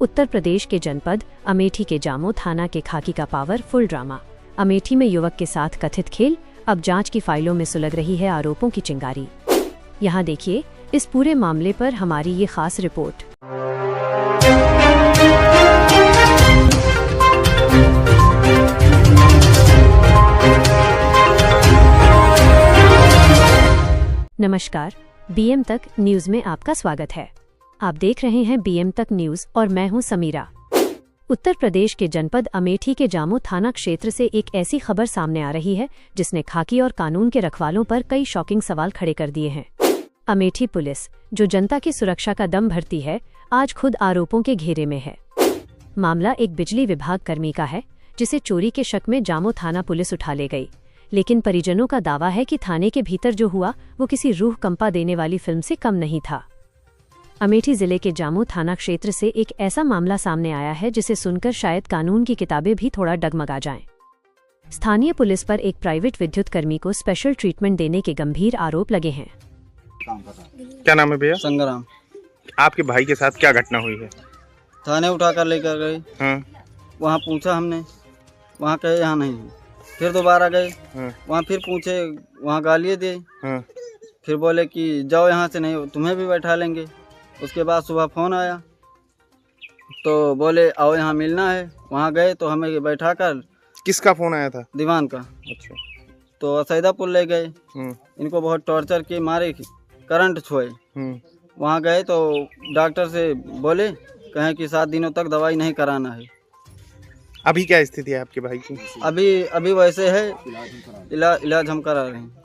उत्तर प्रदेश के जनपद अमेठी के जामो थाना के खाकी का पावरफुल ड्रामा। अमेठी में युवक के साथ कथित खेल, अब जांच की फाइलों में सुलग रही है आरोपों की चिंगारी। यहाँ देखिए इस पूरे मामले पर हमारी ये खास रिपोर्ट। नमस्कार, बीएम तक न्यूज में आपका स्वागत है। आप देख रहे हैं बीएम तक न्यूज और मैं हूं समीरा। उत्तर प्रदेश के जनपद अमेठी के जामो थाना क्षेत्र से एक ऐसी खबर सामने आ रही है जिसने खाकी और कानून के रखवालों पर कई शॉकिंग सवाल खड़े कर दिए हैं। अमेठी पुलिस, जो जनता की सुरक्षा का दम भरती है, आज खुद आरोपों के घेरे में है। मामला एक बिजली विभाग कर्मी का है जिसे चोरी के शक में जामो थाना पुलिस उठा ले गई, लेकिन परिजनों का दावा है कि थाने के भीतर जो हुआ वो किसी रूह कंपा देने वाली फिल्म से कम नहीं था। अमेठी जिले के जामो थाना क्षेत्र से एक ऐसा मामला सामने आया है जिसे सुनकर शायद कानून की किताबें भी थोड़ा डगमगा जाएं। स्थानीय पुलिस पर एक प्राइवेट विद्युत कर्मी को स्पेशल ट्रीटमेंट देने के गंभीर आरोप लगे हैं। क्या नाम है भैया? संग्राम। आपके भाई के साथ क्या घटना हुई है? थाने उठा कर लेकर गए। वहाँ पूछा हमने, वहाँ कहे यहाँ नहीं है। फिर दोबारा गए, वहाँ फिर पूछे, वहाँ गालियाँ दिए। फिर बोले कि जाओ यहाँ से, नहीं तुम्हें भी बैठा लेंगे। उसके बाद सुबह फ़ोन आया तो बोले आओ यहाँ मिलना है। वहाँ गए तो हमें बैठा कर। किसका फ़ोन आया था? दीवान का। अच्छा। तो सैदापुर ले गए। इनको बहुत टॉर्चर किए, मारे, करंट छुए। वहाँ गए तो डॉक्टर से बोले, कहें कि 7 दिनों तक दवाई नहीं कराना है। अभी क्या स्थिति है आपके भाई की? अभी वैसे है, इलाज हम करा रहे हैं।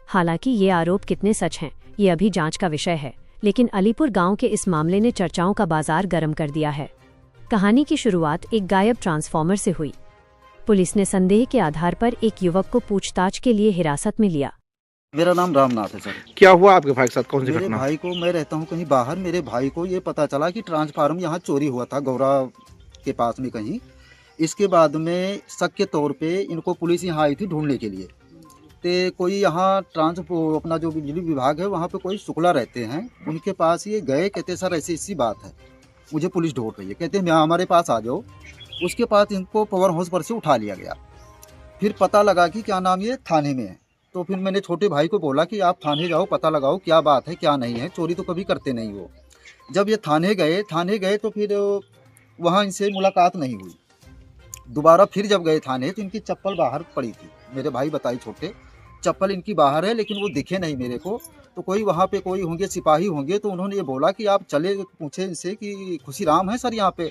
हालांकि ये आरोप कितने सच हैं, ये अभी जांच का विषय है, लेकिन अलीपुर गांव के इस मामले ने चर्चाओं का बाजार गर्म कर दिया है। कहानी की शुरुआत एक गायब ट्रांसफार्मर से हुई। पुलिस ने संदेह के आधार पर एक युवक को पूछताछ के लिए हिरासत में लिया। मेरा नाम रामनाथ है सर। क्या हुआ आपके भाई के साथ? कौन सी घटना? मेरे भाई को, मैं रहता हूँ कहीं बाहर, मेरे भाई को ये पता चला कि ट्रांसफार्मर यहाँ चोरी हुआ था गौरा के पास में कहीं। इसके बाद में शक के तौर पे इनको पुलिस यहाँ आई थी ढूंढने के लिए। तो कोई यहाँ अपना जो बिजली विभाग है वहाँ पे कोई शुक्ला रहते हैं, उनके पास ये गए। कहते सर ऐसी ऐसी बात है, मुझे पुलिस ढूंढ रही है। कहते हैं हमारे पास आ जाओ। उसके बाद इनको पावर हाउस पर से उठा लिया गया। फिर पता लगा कि क्या नाम, ये थाने में है। तो फिर मैंने छोटे भाई को बोला कि आप थाने जाओ, पता लगाओ क्या बात है क्या नहीं है, चोरी तो कभी करते नहीं हो। जब ये थाने गए तो फिर वहाँ इनसे मुलाकात नहीं हुई। दोबारा फिर जब गए थाने तो इनकी चप्पल बाहर पड़ी थी। मेरे भाई बताई छोटे, चप्पल इनकी बाहर है, लेकिन वो दिखे नहीं मेरे को। तो कोई वहाँ पे कोई होंगे, सिपाही होंगे, तो उन्होंने ये बोला कि आप चले, पूछे इनसे कि खुशीराम है सर यहाँ पे।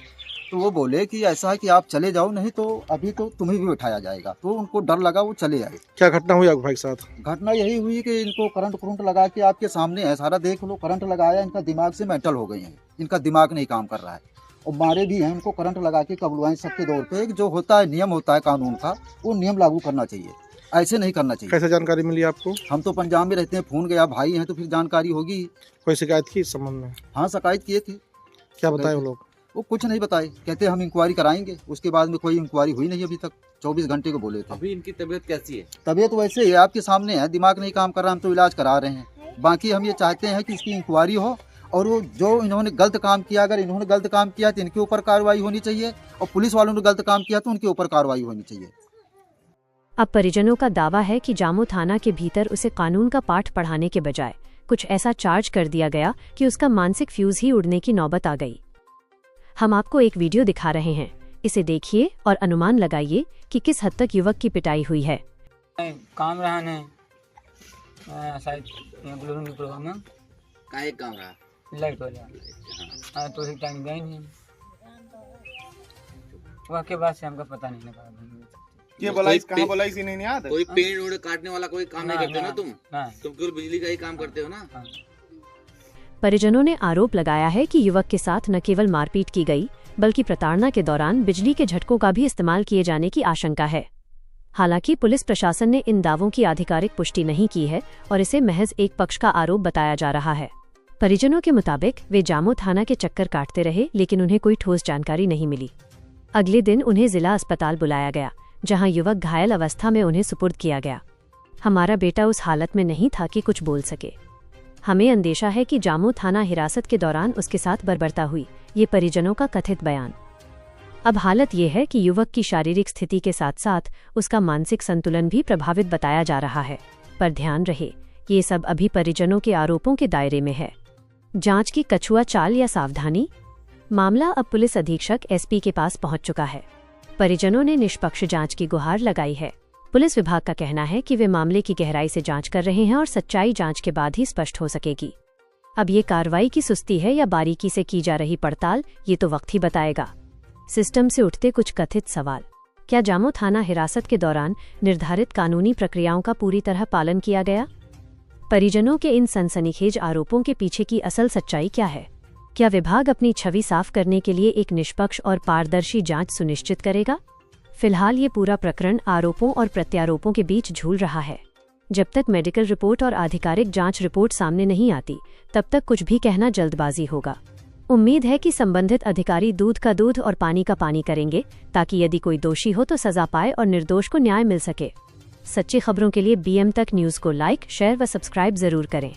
तो वो बोले कि ऐसा है कि आप चले जाओ, नहीं तो अभी तो तुम्हें भी उठाया जाएगा। तो उनको डर लगा, वो चले आए। क्या घटना हुई आपके भाई के साथ? घटना यही हुई कि इनको करंट लगा के, आपके सामने है सारा, देख लो, करंट लगाया। इनका दिमाग से मेंटल हो गई है, इनका दिमाग नहीं काम कर रहा है। और मारे भी हैं उनको करंट लगा के, कबलुआएं सबके दौर पे। जो होता है नियम होता है कानून का, वो नियम लागू करना चाहिए, ऐसे नहीं करना चाहिए। कैसे जानकारी मिली आपको? हम तो पंजाब में रहते हैं, फोन गया, भाई हैं तो फिर जानकारी होगी। कोई शिकायत की इस संबंध में? हाँ, शिकायत किए थे। क्या बताए वो लोग? वो कुछ नहीं बताए, कहते हम इंक्वायरी कराएंगे। उसके बाद में कोई इंक्वायरी हुई नहीं अभी तक। 24 घंटे को बोले थे। अभी इनकी तबीयत कैसी है? तबीयत वैसे ही है, आपके सामने है, दिमाग नहीं काम कर रहा, हम तो इलाज करा रहे हैं। बाकी हम ये चाहते हैं कि इसकी इंक्वायरी हो, और वो जो इन्होंने गलत काम किया, अगर इन्होंने गलत काम किया तो इनके ऊपर कार्रवाई होनी चाहिए, और पुलिस वालों ने गलत काम किया तो उनके ऊपर कार्रवाई होनी चाहिए। अब परिजनों का दावा है कि जामो थाना के भीतर उसे कानून का पाठ पढ़ाने के बजाय कुछ ऐसा चार्ज कर दिया गया कि उसका मानसिक फ्यूज ही उड़ने की नौबत आ गई। हम आपको एक वीडियो दिखा रहे हैं, इसे देखिए और अनुमान लगाइए कि किस हद तक युवक की पिटाई हुई है। काम रहा ने शायद प्रोग्राम में का एक काम रहा, लाइट वाला। तो ठीक टाइम गए नहीं, वहाँ के बाद से हमको पता नहीं लगा। ये बोला इस कहाँ बोला इसी नहीं आता? कोई पेड़ उड़ काटने वाला कोई काम नहीं करते ना तुम केवल बिजली का ही काम करते हो ना। परिजनों ने आरोप लगाया है कि युवक के साथ न केवल मारपीट की गई, बल्कि प्रताड़ना के दौरान बिजली के झटकों का भी इस्तेमाल किए जाने की आशंका है। हालांकि पुलिस प्रशासन ने इन दावों की आधिकारिक पुष्टि नहीं की है और इसे महज एक पक्ष का आरोप बताया जा रहा है। परिजनों के मुताबिक वे जामो थाना के चक्कर काटते रहे, लेकिन उन्हें कोई ठोस जानकारी नहीं मिली। अगले दिन उन्हें जिला अस्पताल बुलाया गया, जहां युवक घायल अवस्था में उन्हें सुपुर्द किया गया। हमारा बेटा उस हालत में नहीं था कि कुछ बोल सके। हमें अंदेशा है कि जामू थाना हिरासत के दौरान उसके साथ बर्बरता हुई, ये परिजनों का कथित बयान। अब हालत ये है कि युवक की शारीरिक स्थिति के साथ साथ उसका मानसिक संतुलन भी प्रभावित बताया जा रहा है। पर ध्यान रहे, ये सब अभी परिजनों के आरोपों के दायरे में है। जांच की कछुआ चाल या सावधानी? मामला अब पुलिस अधीक्षक एसपी के पास पहुंच चुका है। परिजनों ने निष्पक्ष जांच की गुहार लगाई है। पुलिस विभाग का कहना है कि वे मामले की गहराई से जांच कर रहे हैं और सच्चाई जांच के बाद ही स्पष्ट हो सकेगी। अब ये कार्रवाई की सुस्ती है या बारीकी से की जा रही पड़ताल, ये तो वक्त ही बताएगा। सिस्टम से उठते कुछ कथित सवाल। क्या जामू थाना हिरासत के दौरान निर्धारित कानूनी प्रक्रियाओं का पूरी तरह पालन किया गया? परिजनों के इन सनसनीखेज आरोपों के पीछे की असल सच्चाई क्या है? क्या विभाग अपनी छवि साफ करने के लिए एक निष्पक्ष और पारदर्शी जांच सुनिश्चित करेगा? फिलहाल ये पूरा प्रकरण आरोपों और प्रत्यारोपों के बीच झूल रहा है। जब तक मेडिकल रिपोर्ट और आधिकारिक जांच रिपोर्ट सामने नहीं आती, तब तक कुछ भी कहना जल्दबाजी होगा। उम्मीद है कि संबंधित अधिकारी दूध का दूध और पानी का पानी करेंगे, ताकि यदि कोई दोषी हो तो सजा पाए और निर्दोष को न्याय मिल सके। सच्ची खबरों के लिए BM तक न्यूज़ को लाइक, शेयर व सब्सक्राइब जरूर करें।